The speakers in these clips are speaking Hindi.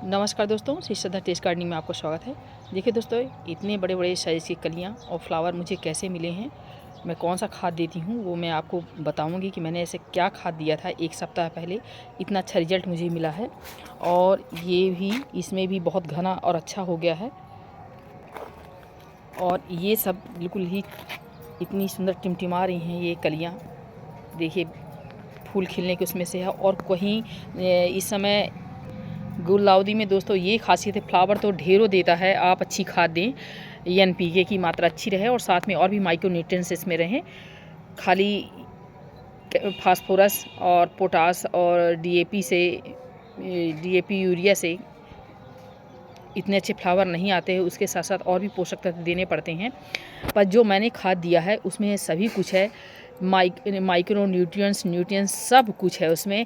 नमस्कार दोस्तों, श्री श्रद्धा टेस्ट गार्डनिंग में आपका स्वागत है। देखिए दोस्तों, इतने बड़े बड़े साइज़ की कलियाँ और फ्लावर मुझे कैसे मिले हैं, मैं कौन सा खाद देती हूँ वो मैं आपको बताऊँगी कि मैंने ऐसे क्या खाद दिया था 1 सप्ताह पहले। इतना अच्छा रिजल्ट मुझे मिला है और ये भी इसमें भी बहुत घना और अच्छा हो गया है। और ये सब बिल्कुल ही इतनी सुंदर टिमटिमा रही हैं ये कलियाँ। देखिए फूल खिलने के उसमें से है। और कहीं इस समय गुलदाउदी में दोस्तों ये खासियत है, फ्लावर तो ढेरों देता है। आप अच्छी खाद दें, एनपीके की मात्रा अच्छी रहे और साथ में और भी माइक्रो न्यूट्रिएंट्स इसमें रहें। खाली फास्फोरस और पोटास और डीएपी यूरिया से इतने अच्छे फ्लावर नहीं आते हैं। उसके साथ साथ और भी पोषक तत्व देने पड़ते हैं। पर जो मैंने खाद दिया है उसमें सभी कुछ है, माइक्रो न्यूट्रिएंट्स सब कुछ है उसमें।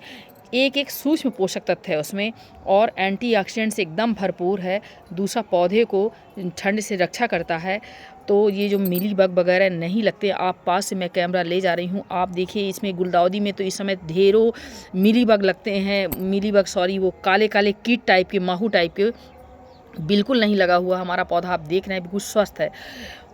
एक एक सूक्ष्म पोषक तत्व है उसमें और एंटीऑक्सीडेंट से एकदम भरपूर है। दूसरा, पौधे को ठंड से रक्षा करता है। तो ये जो मिली बग वगैरह नहीं लगते। आप पास से मैं कैमरा ले जा रही हूँ, आप देखिए इसमें गुलदाउदी में तो इस समय ढेरों मिली बग लगते हैं। वो काले काले कीट टाइप के, माहू टाइप के बिल्कुल नहीं लगा हुआ हमारा पौधा। आप देख रहे हैं बिल्कुल स्वस्थ है।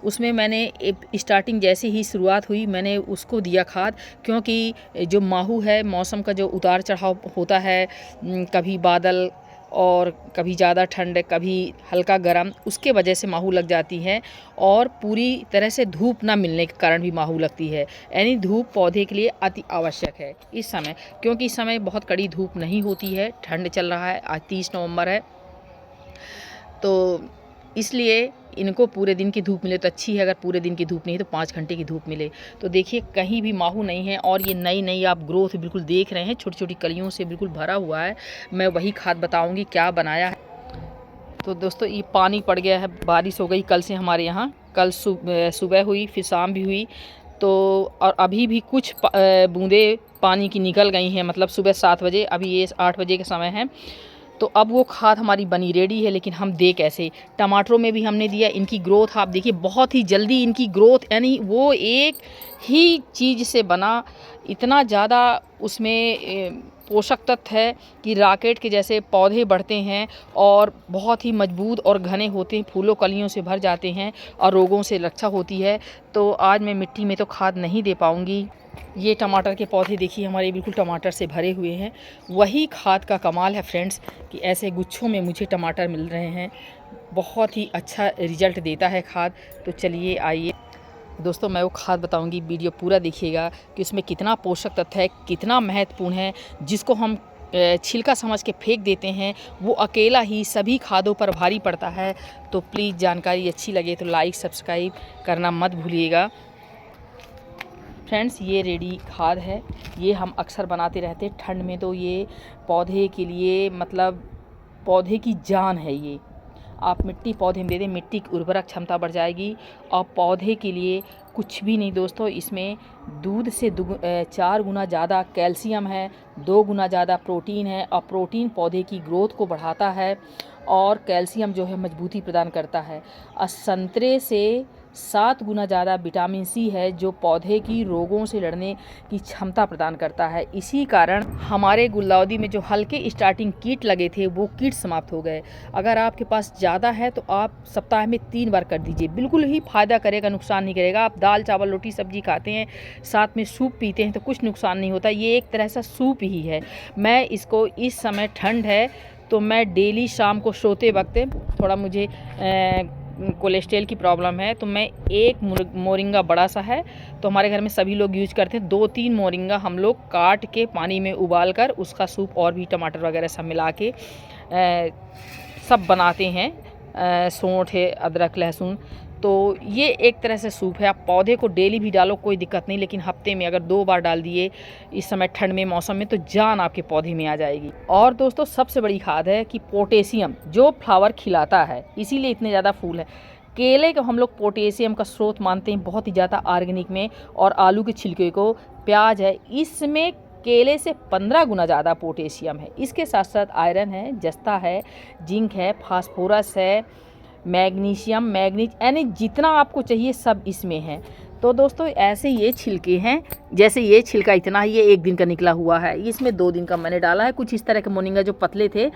उसमें मैंने स्टार्टिंग जैसे ही शुरुआत हुई मैंने उसको दिया खाद, क्योंकि जो माहू है, मौसम का जो उतार चढ़ाव होता है, कभी बादल और कभी ज़्यादा ठंड, कभी हल्का गर्म, उसके वजह से माहू लग जाती है। और पूरी तरह से धूप ना मिलने के कारण भी माहू लगती है। यानी धूप पौधे के लिए अति आवश्यक है इस समय, क्योंकि इस समय बहुत कड़ी धूप नहीं होती है। ठंड चल रहा है, आज 30 नवंबर है, तो इसलिए इनको पूरे दिन की धूप मिले तो अच्छी है। अगर पूरे दिन की धूप नहीं तो 5 घंटे की धूप मिले। तो देखिए कहीं भी माहू नहीं है और ये नई नई आप ग्रोथ बिल्कुल देख रहे हैं, छोटी छोटी कलियों से बिल्कुल भरा हुआ है। मैं वही खाद बताऊंगी क्या बनाया है। तो दोस्तों, ये पानी पड़ गया है, बारिश हो गई कल से हमारे यहाँ। कल सुबह हुई, फिर शाम भी हुई। तो और अभी भी कुछ बूंदे पानी की निकल गई हैं, मतलब सुबह 7 बजे, अभी ये 8 बजे का समय है। तो अब वो खाद हमारी बनी रेडी है, लेकिन हम दे कैसे। टमाटरों में भी हमने दिया। इनकी ग्रोथ आप देखिए, बहुत ही जल्दी इनकी ग्रोथ, यानी वो एक ही चीज़ से बना, इतना ज़्यादा उसमें पोषक तत्व है कि रॉकेट के जैसे पौधे बढ़ते हैं और बहुत ही मजबूत और घने होते हैं, फूलों कलियों से भर जाते हैं और रोगों से रक्षा होती है। तो आज मैं मिट्टी में तो खाद नहीं दे पाऊँगी। ये टमाटर के पौधे देखिए हमारे बिल्कुल टमाटर से भरे हुए हैं। वही खाद का कमाल है फ्रेंड्स, कि ऐसे गुच्छों में मुझे टमाटर मिल रहे हैं। बहुत ही अच्छा रिजल्ट देता है खाद। तो चलिए आइए दोस्तों, मैं वो खाद बताऊंगी, वीडियो पूरा देखिएगा कि उसमें कितना पोषक तत्व है, कितना महत्वपूर्ण है। जिसको हम छिलका समझ के फेंक देते हैं, वो अकेला ही सभी खादों पर भारी पड़ता है। तो प्लीज़ जानकारी अच्छी लगे तो लाइक सब्सक्राइब करना मत भूलिएगा फ्रेंड्स। ये रेडी खाद है, ये हम अक्सर बनाते रहते हैं ठंड में। तो ये पौधे के लिए, मतलब पौधे की जान है ये। आप मिट्टी पौधे में दे दें, मिट्टी की उर्वरक क्षमता बढ़ जाएगी। और पौधे के लिए कुछ भी नहीं दोस्तों, इसमें दूध से 4 गुना ज़्यादा कैल्शियम है, 2 गुना ज़्यादा प्रोटीन है। और प्रोटीन पौधे की ग्रोथ को बढ़ाता है और कैल्शियम जो है मजबूती प्रदान करता है। और संतरे से 7 गुना ज़्यादा विटामिन सी है, जो पौधे की रोगों से लड़ने की क्षमता प्रदान करता है। इसी कारण हमारे गुलदाउदी में जो हल्के स्टार्टिंग कीट लगे थे वो कीट समाप्त हो गए। अगर आपके पास ज़्यादा है तो आप सप्ताह में 3 बार कर दीजिए, बिल्कुल ही फ़ायदा करेगा, नुकसान नहीं करेगा। आप दाल चावल रोटी सब्जी खाते हैं, साथ में सूप पीते हैं तो कुछ नुकसान नहीं होता। ये एक तरह से सूप ही है। मैं इसको, इस समय ठंड है तो मैं डेली शाम को सोते वक्त, थोड़ा मुझे कोलेस्ट्रॉल की प्रॉब्लम है, तो मैं एक मोरिंगा बड़ा सा है तो हमारे घर में सभी लोग यूज करते हैं, 2-3 मोरिंगा हम लोग काट के पानी में उबाल कर उसका सूप और भी टमाटर वगैरह सब मिला के सब बनाते हैं। सौंठ है, अदरक लहसुन। तो ये एक तरह से सूप है। आप पौधे को डेली भी डालो कोई दिक्कत नहीं, लेकिन हफ्ते में अगर 2 बार डाल दिए इस समय ठंड में मौसम में, तो जान आपके पौधे में आ जाएगी। और दोस्तों, सबसे बड़ी खाद है कि पोटेशियम, जो फ्लावर खिलाता है, इसीलिए इतने ज़्यादा फूल है। केले को हम लोग पोटेशियम का स्रोत मानते हैं बहुत ही ज़्यादा ऑर्गेनिक में। और आलू के छिलके को, प्याज है, इसमें केले से 15 गुना ज़्यादा पोटेशियम है। इसके साथ साथ आयरन है, जस्ता है, जिंक है, फास्फोरस है, मैग्नीशियम, मैग्नीज, यानी जितना आपको चाहिए सब इसमें है। तो दोस्तों ऐसे ये छिलके हैं, जैसे ये छिलका इतना ही ये 1 दिन का निकला हुआ है, इसमें 2 दिन का मैंने डाला है। कुछ इस तरह के मोरिंगा जो पतले थे,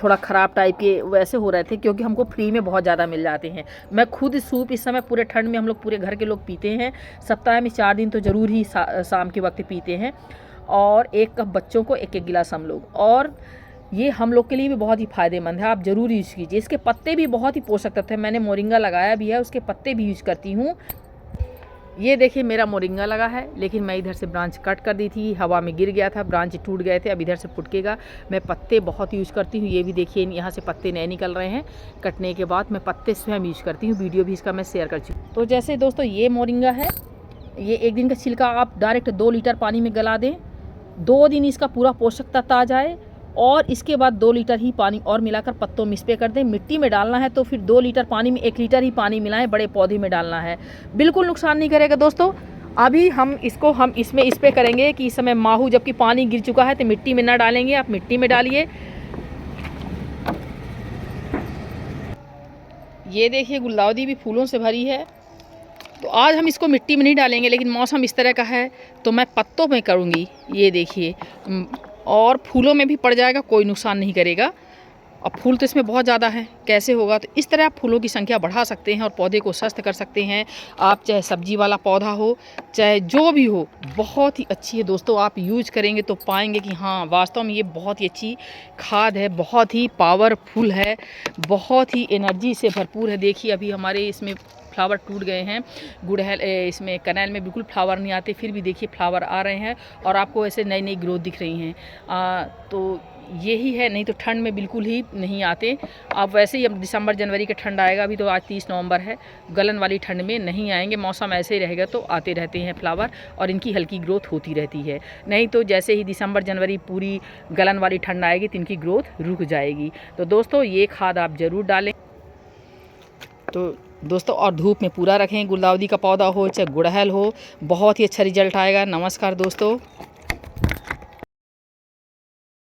थोड़ा ख़राब टाइप के वैसे हो रहे थे, क्योंकि हमको फ्री में बहुत ज़्यादा मिल जाते हैं। मैं खुद सूप इस समय पूरे ठंड में हम लोग पूरे घर के लोग पीते हैं, सप्ताह में 4 दिन तो ज़रूर ही शाम के वक्त पीते हैं, और 1 कप बच्चों को 1-1 गिलास हम लोग, और ये हम लोग के लिए भी बहुत ही फ़ायदेमंद है, आप ज़रूर यूज़ कीजिए। इसके पत्ते भी बहुत ही पोषक तत्व हैं, मैंने मोरिंगा लगाया भी है, उसके पत्ते भी यूज़ करती हूँ। ये देखिए मेरा मोरिंगा लगा है, लेकिन मैं इधर से ब्रांच कट कर दी थी, हवा में गिर गया था, ब्रांच टूट गए थे, अब इधर से फुटकेगा। मैं पत्ते बहुत यूज़ करती हूँ, ये भी देखिए यहाँ से पत्ते नए निकल रहे हैं, कटने के बाद मैं पत्ते स्वयं यूज़ करती हूँ, वीडियो भी इसका मैं शेयर कर चुकी हूँ। तो जैसे दोस्तों ये मोरिंगा है, ये 1 दिन का छिलका आप डायरेक्ट 2 लीटर पानी में गला दें, 2 दिन इसका पूरा पोषक तत्व आ जाए, और इसके बाद 2 लीटर ही पानी और मिलाकर पत्तों में स्प्रे कर दें। मिट्टी में डालना है तो फिर 2 लीटर पानी में 1 लीटर ही पानी मिलाएं, बड़े पौधे में डालना है, बिल्कुल नुकसान नहीं करेगा दोस्तों। अभी हम इसमें स्प्रे करेंगे कि इस समय माहू, जबकि पानी गिर चुका है, तो मिट्टी में ना डालेंगे, आप मिट्टी में डालिए। ये देखिए गुलदाउदी भी फूलों से भरी है, तो आज हम इसको मिट्टी में नहीं डालेंगे, लेकिन मौसम इस तरह का है तो मैं पत्तों में करूँगी। ये देखिए, और फूलों में भी पड़ जाएगा, कोई नुकसान नहीं करेगा। अब फूल तो इसमें बहुत ज़्यादा है, कैसे होगा, तो इस तरह आप फूलों की संख्या बढ़ा सकते हैं और पौधे को स्वस्थ कर सकते हैं। आप चाहे सब्जी वाला पौधा हो, चाहे जो भी हो, बहुत ही अच्छी है दोस्तों। आप यूज करेंगे तो पाएंगे कि हाँ वास्तव में ये बहुत ही अच्छी खाद है, बहुत ही पावरफुल है, बहुत ही एनर्जी से भरपूर है। देखिए अभी हमारे इसमें फ्लावर टूट गए हैं, गुड़हल इसमें कनैल में बिल्कुल फ्लावर नहीं आते, फिर भी देखिए फ्लावर आ रहे हैं और आपको ऐसे नई नई ग्रोथ दिख रही हैं। तो यही है, नहीं तो ठंड में बिल्कुल ही नहीं आते। अब वैसे ही अब दिसंबर जनवरी का ठंड आएगा, अभी तो आज 30 नवंबर है, गलन वाली ठंड में नहीं आएंगे, मौसम ऐसे ही रहेगा तो आते रहते हैं फ्लावर, और इनकी हल्की ग्रोथ होती रहती है। नहीं तो जैसे ही दिसंबर जनवरी पूरी गलन वाली ठंड आएगी तो इनकी ग्रोथ रुक जाएगी। तो दोस्तों ये खाद आप ज़रूर डालें। तो दोस्तों और धूप में पूरा रखें, गुलदाउदी का पौधा हो चाहे गुड़हल हो, बहुत ही अच्छा रिजल्ट आएगा। नमस्कार दोस्तों।